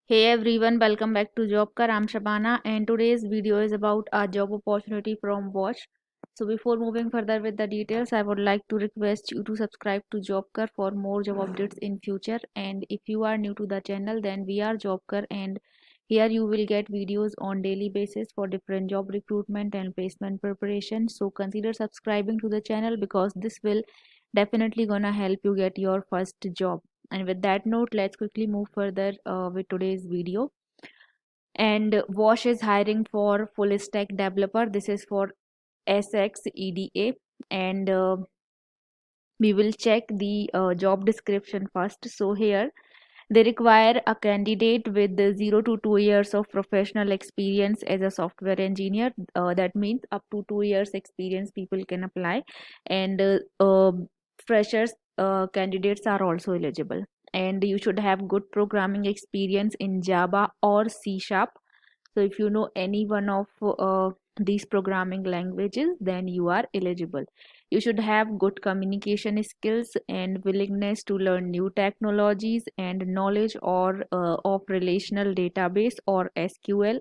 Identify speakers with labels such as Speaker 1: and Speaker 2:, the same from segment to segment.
Speaker 1: Hey everyone, welcome back to Jobkar. I'm Shabana and today's video is about a job opportunity from Bosh. So before moving further with the details, I would like to request you to subscribe to Jobkar for more job updates in future. And if you are new to the channel, then we are Jobkar and here you will get videos on daily basis for different job recruitment and placement preparation. So consider subscribing to the channel because this will definitely gonna help you get your first job. And with that note, let's quickly move further with today's video. And Wash is hiring for full stack developer. This is for SXEDA, and we will check the job description first. So here they require a candidate with 0 to 2 years of professional experience as a software engineer. That means up to 2 years experience people can apply, and freshers candidates are also eligible. And you should have good programming experience in Java or C Sharp. So if you know any one of these programming languages, then you are eligible. You should have good communication skills and willingness to learn new technologies and knowledge or of relational database or SQL,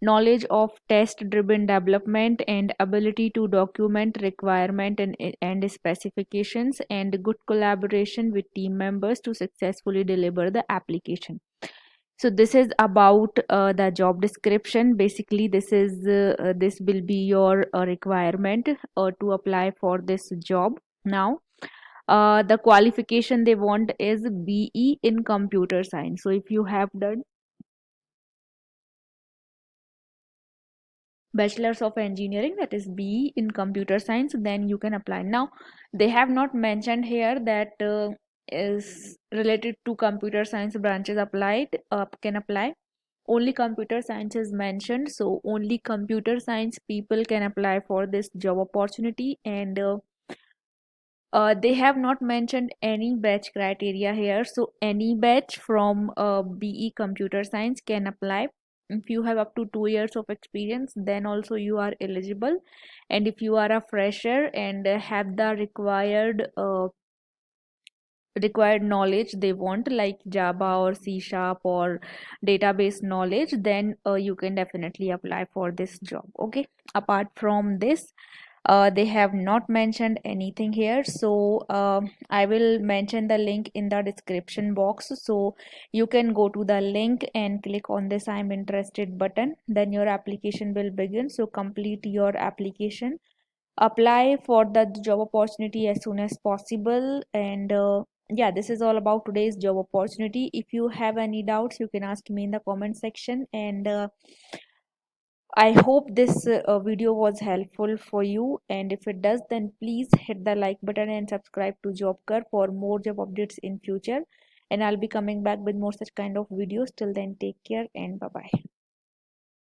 Speaker 1: knowledge of test driven development and ability to document requirement and specifications, and good collaboration with team members to successfully deliver the application. So this is about the job description. Basically this will be your requirement to apply for this job. Now the qualification they want is BE in computer science. So if you have done bachelor's of engineering, that is BE in computer science, then you can apply. Now they have not mentioned here that is related to computer science branches applied can apply. Only computer science is mentioned, so only computer science people can apply for this job opportunity. And they have not mentioned any batch criteria here, so any batch from BE computer science can apply. If you have up to 2 years of experience, then also you are eligible. And if you are a fresher and have the required knowledge they want, like Java or C Sharp or database knowledge, then you can definitely apply for this job. Okay, apart from this, they have not mentioned anything here. So I will mention the link in the description box, so you can go to the link and click on this I'm interested button. Then your application will begin. So complete your application, apply for the job opportunity as soon as possible. And yeah, this is all about today's job opportunity. If you have any doubts, you can ask me in the comment section. And I hope this video was helpful for you, and if it does, then please hit the like button and subscribe to Jobker for more job updates in future. And I'll be coming back with more such kind of videos. Till then, take care and bye bye.